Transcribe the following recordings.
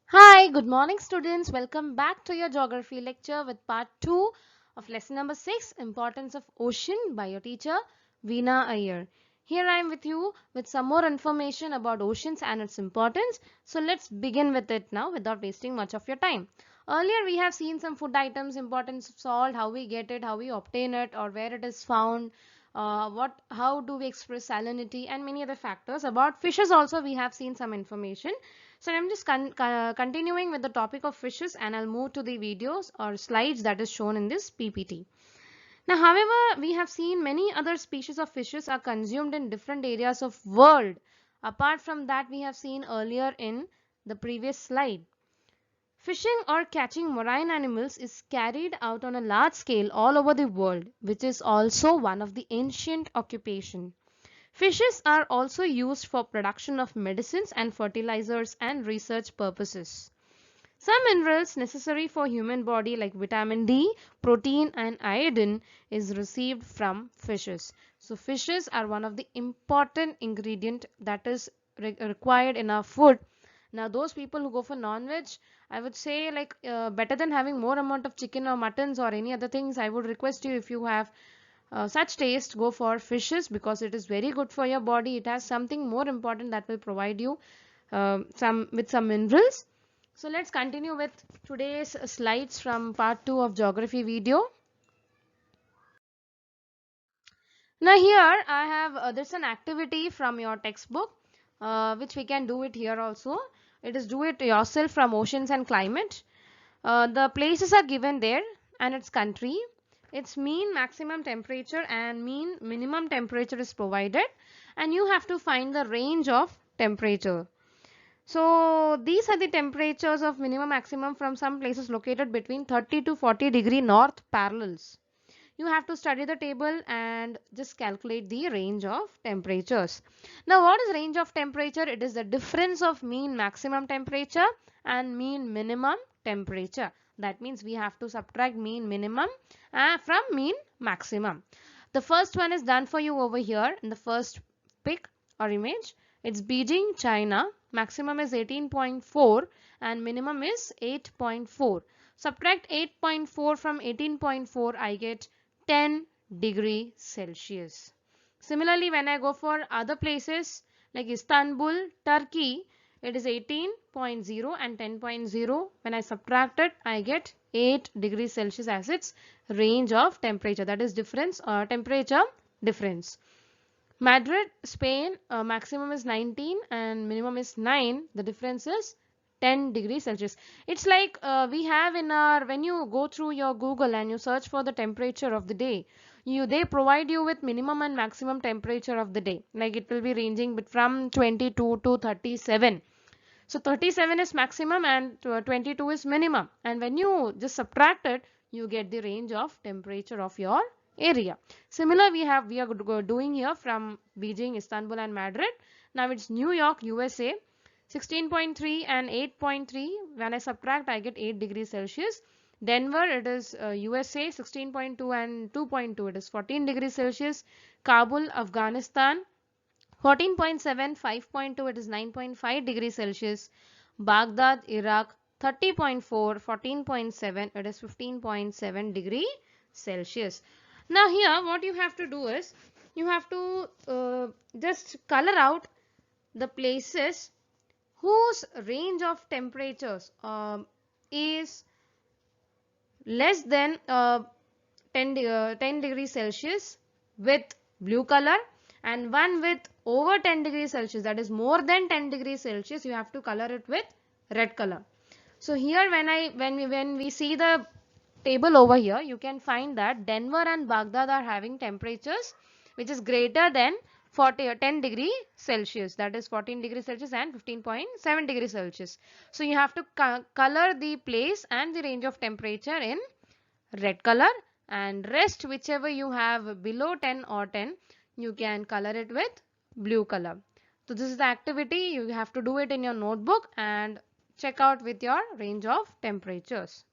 Hi, good morning students. Welcome back to your geography lecture with part 2 of lesson number 6, Importance of Ocean by your teacher Veena Iyer. Here I am with you with some more information about oceans and its importance. So let's begin with it now without wasting much of your time. Earlier we have seen some food items, importance of salt, how we get it, how we obtain it or where it is found, how do we express salinity and many other factors. About fishes also we have seen some information. So I'm just continuing with the topic of fishes and I'll move to the videos or slides that is shown in this PPT. Now, however, we have seen many other species of fishes are consumed in different areas of world. Apart from that, we have seen earlier in the previous slide. Fishing or catching marine animals is carried out on a large scale all over the world, which is also one of the ancient occupation. Fishes are also used for production of medicines and fertilizers and research purposes. Some minerals necessary for human body like vitamin D, protein and iodine is received from fishes. So fishes are one of the important ingredient that is required in our food. Now those people who go for non-veg, I would say like better than having more amount of chicken or muttons or any other things, I would request you if you have such taste, go for fishes because it is very good for your body. It has something more important that will provide you some minerals. So let's continue with today's slides from part 2 of geography video. Now here I have there's an activity from your textbook which we can do it here also. It is do it yourself from oceans and climate. The places are given there and its country. Its mean maximum temperature and mean minimum temperature is provided and you have to find the range of temperature. So these are the temperatures of minimum maximum from some places located between 30 to 40 degree north parallels. You have to study the table and just calculate the range of temperatures. Now what is range of temperature? It is the difference of mean maximum temperature and mean minimum temperature. That means we have to subtract mean minimum from mean maximum. The first one is done for you over here in the first pic or image. It's Beijing, China. Maximum is 18.4 and minimum is 8.4. Subtract 8.4 from 18.4, I get 10 degree Celsius. Similarly, when I go for other places like Istanbul, Turkey, it is 18.0 and 10.0. When I subtract it, I get 8 degrees Celsius as its range of temperature. That is difference or temperature difference. Madrid, Spain, maximum is 19 and minimum is 9. The difference is 10 degrees Celsius. It's like we have in our, when you go through your Google and you search for the temperature of the day, they provide you with minimum and maximum temperature of the day. Like it will be ranging from 22 to 37. So 37 is maximum and 22 is minimum. And when you just subtract it, you get the range of temperature of your area. Similar we are doing here from Beijing, Istanbul and Madrid. Now it's New York, USA. 16.3 and 8.3. When I subtract, I get 8 degrees Celsius. Denver, it is USA. 16.2 and 2.2, it is 14 degrees Celsius. Kabul, Afghanistan. 14.7, 5.2, it is 9.5 degrees Celsius. Baghdad, Iraq, 30.4, 14.7, it is 15.7 degree Celsius. Now here what you have to do is you have to just color out the places whose range of temperatures is less than 10 degrees Celsius with blue color, and one with over 10 degrees Celsius, that is more than 10 degrees Celsius, you have to color it with red color. So here when we see the table over here, you can find that Denver and Baghdad are having temperatures which is greater than 10 degree Celsius, that is 14 degrees Celsius and 15.7 degrees Celsius. So you have to color the place and the range of temperature in red color, and rest whichever you have below 10 or 10, you can color it with blue color. So this is the activity. You have to do it in your notebook and check out with your range of temperatures.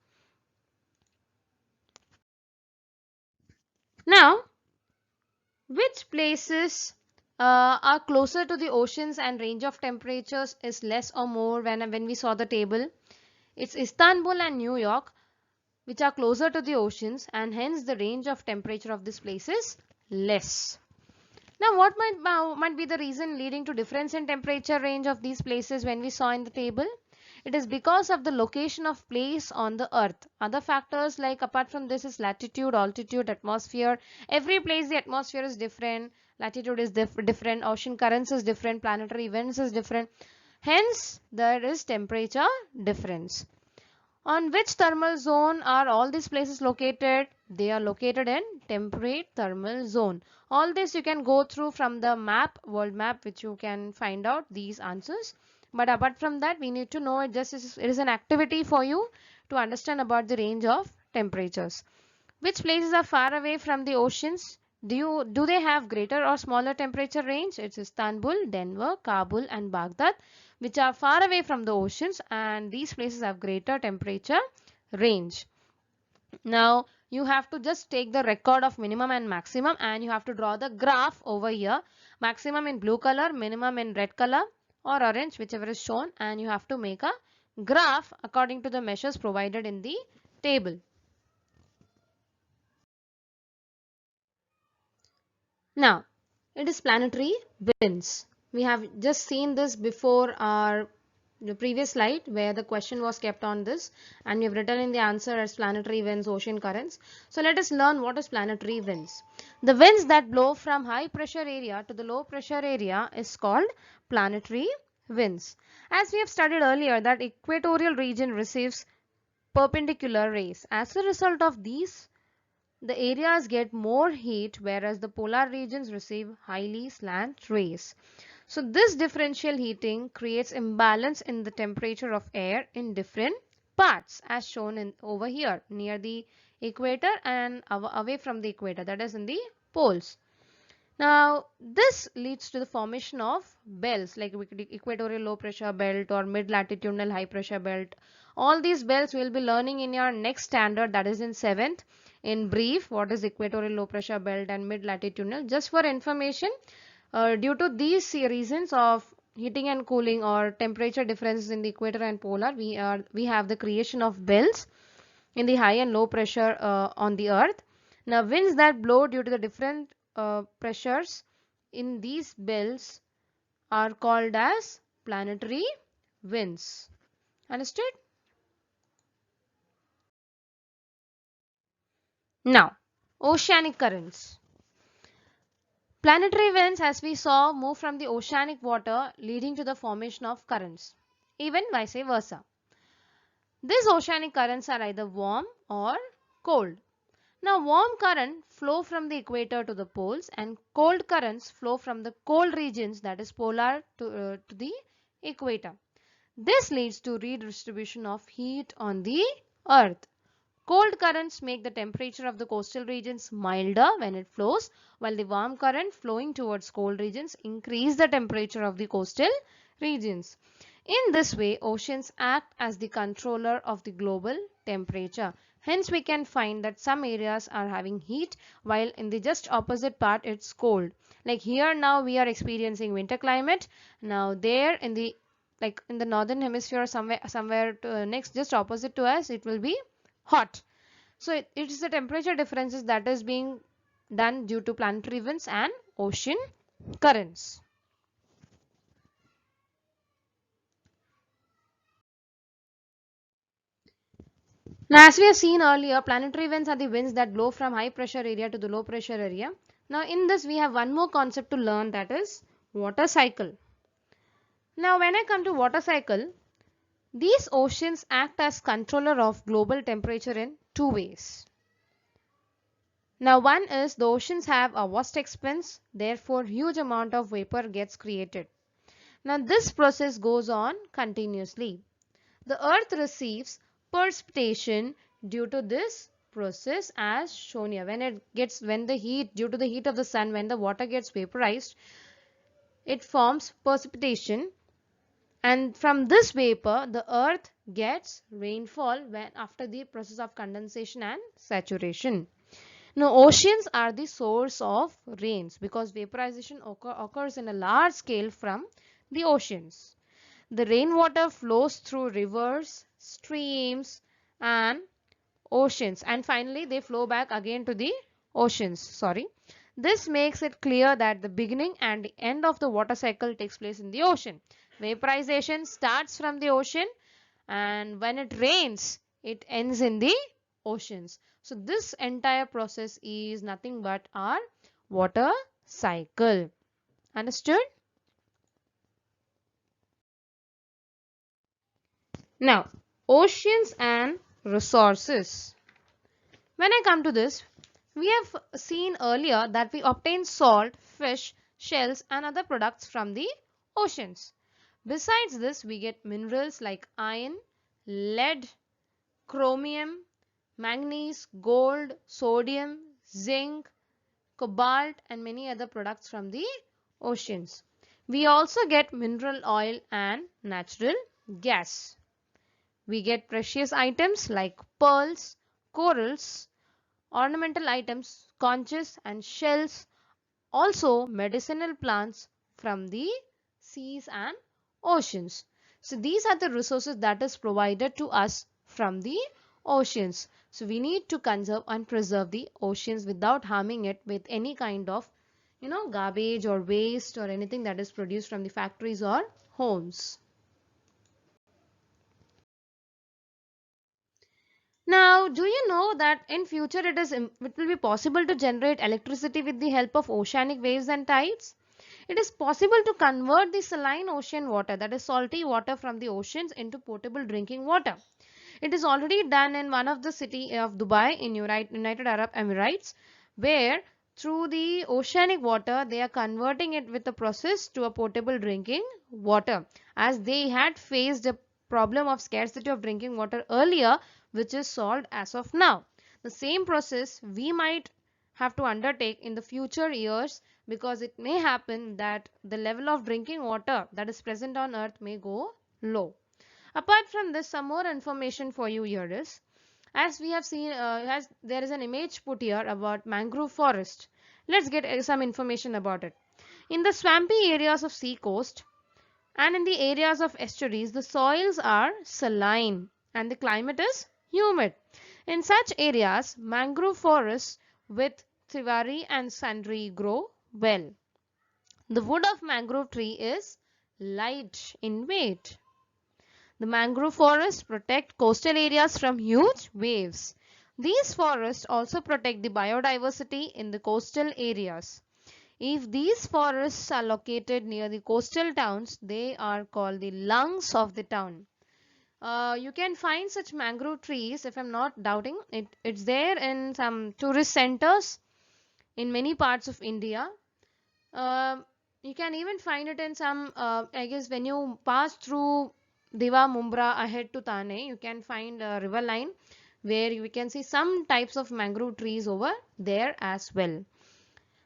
Now, which places are closer to the oceans and range of temperatures is less or more when we saw the table. It's Istanbul and New York which are closer to the oceans, and hence the range of temperature of this place is less. Now what might be the reason leading to difference in temperature range of these places when we saw in the table? It is because of the location of place on the earth. Other factors like apart from this is latitude, altitude, atmosphere. Every place the atmosphere is different, latitude is different, ocean currents is different, planetary events is different. Hence there is temperature difference. On which thermal zone are all these places located? They are located in temperate thermal zone. All this you can go through from the map, world map, which you can find out these answers. But apart from that, we need to know it it is an activity for you to understand about the range of temperatures. Which places are far away from the oceans? Do they have greater or smaller temperature range? It's Istanbul, Denver, Kabul and Baghdad, which are far away from the oceans, and these places have greater temperature range. Now you have to just take the record of minimum and maximum, and you have to draw the graph over here. Maximum in blue color, minimum in red color or orange, whichever is shown, and you have to make a graph according to the measures provided in the table. Now, it is planetary winds. We have just seen this before the previous slide where the question was kept on this, and we have written in the answer as planetary winds, ocean currents. So let us learn what is planetary winds. The winds that blow from high pressure area to the low pressure area is called planetary winds. As we have studied earlier that equatorial region receives perpendicular rays. As a result of these, the areas get more heat, whereas the polar regions receive highly slant rays. So this differential heating creates imbalance in the temperature of air in different parts as shown over here near the equator and away from the equator, that is in the poles. Now this leads to the formation of belts like equatorial low pressure belt or mid latitudinal high pressure belt. All these belts we will be learning in your next standard, that is in 7th, in brief what is equatorial low pressure belt and mid latitudinal. Just for information, due to these reasons of heating and cooling or temperature differences in the equator and polar, we have the creation of belts in the high and low pressure on the earth. Now winds that blow due to the different pressures in these belts are called as planetary winds. Understood? Now, oceanic currents. Planetary winds, as we saw, move from the oceanic water leading to the formation of currents, even vice versa. These oceanic currents are either warm or cold. Now warm currents flow from the equator to the poles and cold currents flow from the cold regions, that is polar to the equator. This leads to redistribution of heat on the earth. Cold currents make the temperature of the coastal regions milder when it flows, while the warm current flowing towards cold regions increase the temperature of the coastal regions. In this way, oceans act as the controller of the global temperature. Hence, we can find that some areas are having heat while in the just opposite part it's cold. Like here now we are experiencing winter climate. Now there in the northern hemisphere somewhere next just opposite to us it will be hot. So it is the temperature differences that is being done due to planetary winds and ocean currents. Now as we have seen earlier, planetary winds are the winds that blow from high pressure area to the low pressure area. Now in this we have one more concept to learn, that is water cycle. Now when I come to water cycle, these oceans act as controller of global temperature in two ways. Now one is the oceans have a vast expanse, therefore huge amount of vapor gets created. Now this process goes on continuously. The earth receives precipitation due to this process as shown here. When the heat, due to the heat of the sun, when the water gets vaporized, it forms precipitation, and from this vapor the earth gets rainfall when after the process of condensation and saturation. Now, oceans are the source of rains because vaporization occurs in a large scale from the oceans. The rainwater flows through rivers, streams, and oceans, and finally they flow back again to the oceans. Sorry. This makes it clear that the beginning and the end of the water cycle takes place in the ocean. Vaporization starts from the ocean, and when it rains, it ends in the oceans. So this entire process is nothing but our water cycle. Understood? Now, oceans and resources. When I come to this, we have seen earlier that we obtain salt, fish, shells and other products from the oceans. Besides this, we get minerals like iron, lead, chromium, manganese, gold, sodium, zinc, cobalt and many other products from the oceans. We also get mineral oil and natural gas. We get precious items like pearls, corals, ornamental items, conches and shells, also medicinal plants from the seas and oceans. So these are the resources that is provided to us from the oceans. So we need to conserve and preserve the oceans without harming it with any kind of garbage or waste or anything that is produced from the factories or homes. Now, do you know that in future it will be possible to generate electricity with the help of oceanic waves and tides? It is possible to convert the saline ocean water, that is salty water from the oceans, into potable drinking water. It is already done in one of the city of Dubai in United Arab Emirates, where through the oceanic water they are converting it with a process to a potable drinking water, as they had faced a problem of scarcity of drinking water earlier, which is solved as of now. The same process we might have to undertake in the future years, because it may happen that the level of drinking water that is present on earth may go low. Apart from this, some more information for you here is, as we have seen, as there is an image put here about mangrove forest. Let's get some information about it. In the swampy areas of sea coast and in the areas of estuaries, the soils are saline and the climate is humid. In such areas, mangrove forests with Trivari and Sandri grow well. The wood of mangrove tree is light in weight. The mangrove forests protect coastal areas from huge waves. These forests also protect the biodiversity in the coastal areas. If these forests are located near the coastal towns, they are called the lungs of the town. You can find such mangrove trees, if I'm not doubting. It's there in some tourist centers in many parts of India. Um, you can even find it in some, I guess, when you pass through Diva Mumbra ahead to Thane, you can find a river line where you can see some types of mangrove trees over there as well.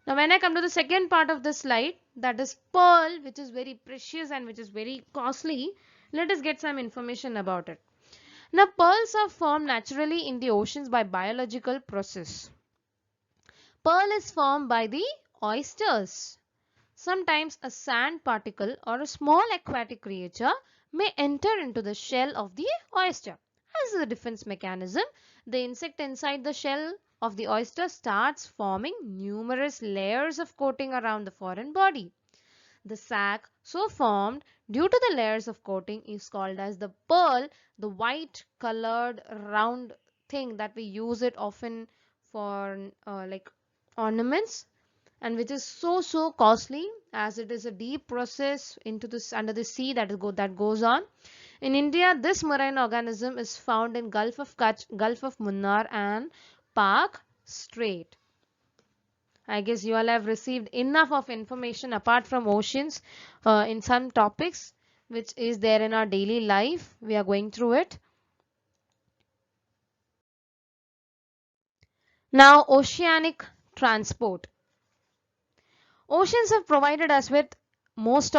Now, when I come to the second part of the slide, that is pearl, which is very precious and which is very costly, let us get some information about it. Now, pearls are formed naturally in the oceans by biological process. Pearl is formed by the oysters. Sometimes a sand particle or a small aquatic creature may enter into the shell of the oyster. As a defense mechanism, the insect inside the shell of the oyster starts forming numerous layers of coating around the foreign body. The sac so formed due to the layers of coating is called as the pearl, the white colored round thing that we use it often for like ornaments, and which is so costly, as it is a deep process into this under the sea that goes on. In India, this marine organism is found in Gulf of Kutch, Gulf of Munnar and Pak Strait. I guess you all have received enough of information apart from oceans in some topics which is there in our daily life. We are going through it. Now, oceanic transport. Oceans have provided us with most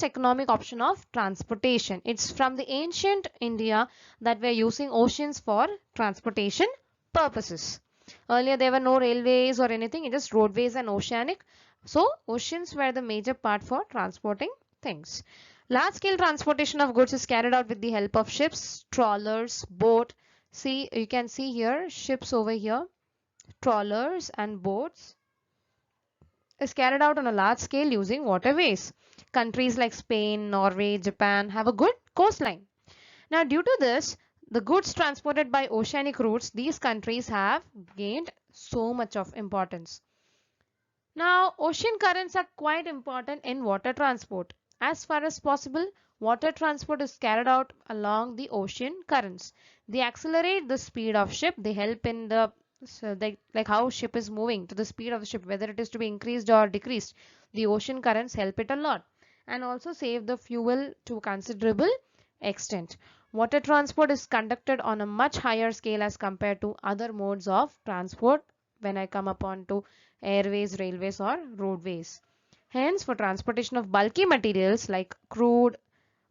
economic option of transportation. It's from the ancient India that we are using oceans for transportation purposes. Earlier there were no railways or anything, it just roadways and oceanic. So oceans were the major part for transporting things. Large scale transportation of goods is carried out with the help of ships, trawlers, boat. See, you can see here ships over here, trawlers and boats is carried out on a large scale using waterways. Countries like Spain, Norway, Japan have a good coastline. Now, due to this, the goods transported by oceanic routes, these countries have gained so much of importance. Now, ocean currents are quite important in water transport. As far as possible, water transport is carried out along the ocean currents. They accelerate the speed of ship. They help in the like how ship is moving to the speed of the ship, whether it is to be increased or decreased. The ocean currents help it a lot and also save the fuel to considerable extent. Water transport is conducted on a much higher scale as compared to other modes of transport when I come upon to airways, railways or roadways. Hence, for transportation of bulky materials like crude,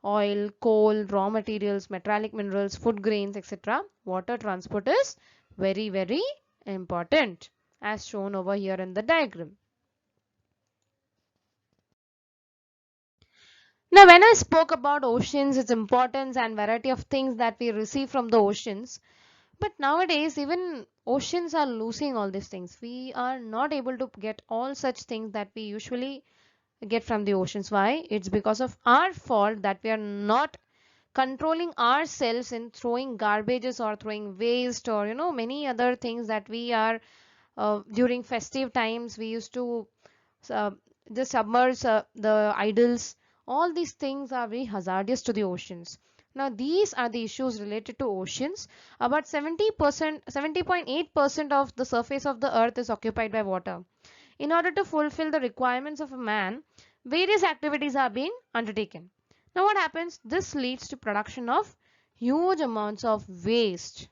oil, coal, raw materials, metallic minerals, food grains, etc., water transport is very, very important as shown over here in the diagram. Now, when I spoke about oceans, its importance and variety of things that we receive from the oceans, but nowadays even oceans are losing all these things. We are not able to get all such things that we usually get from the oceans. Why? It's because of our fault that we are not controlling ourselves in throwing garbages or throwing waste or many other things that we are during festive times we used to uh, just submerge the idols. All these things are very hazardous to the oceans. Now these are the issues related to oceans. About 70%, 70.8% of the surface of the earth is occupied by water. In order to fulfill the requirements of a man, various activities are being undertaken. Now what happens? This leads to production of huge amounts of waste.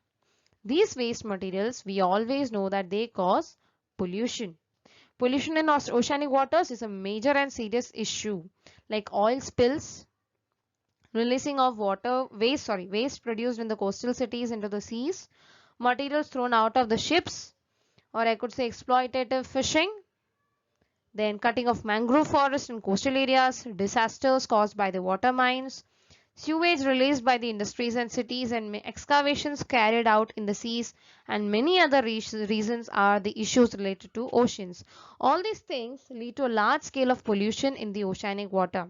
These waste materials, we always know that they cause pollution. Pollution in oceanic waters is a major and serious issue, like oil spills, releasing of waste produced in the coastal cities into the seas, materials thrown out of the ships, or I could say exploitative fishing, then cutting of mangrove forests in coastal areas, disasters caused by the water mines, sewage released by the industries and cities, and excavations carried out in the seas, and many other reasons are the issues related to oceans. All these things lead to a large scale of pollution in the oceanic water.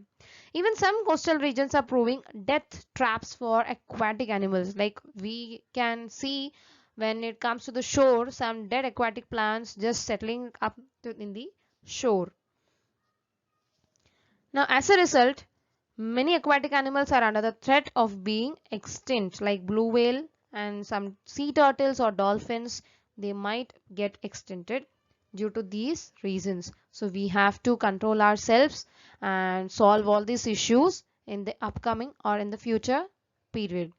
Even some coastal regions are proving death traps for aquatic animals. Like we can see when it comes to the shore, some dead aquatic plants just settling up in the shore. Now, as a result, many aquatic animals are under the threat of being extinct, like blue whale and some sea turtles or dolphins. They might get extincted due to these reasons. So we have to control ourselves and solve all these issues in the upcoming or in the future period.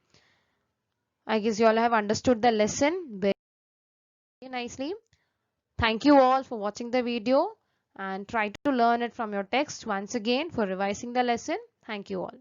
I guess you all have understood the lesson very nicely. Thank you all for watching the video and try to learn it from your text once again for revising the lesson. Thank you all.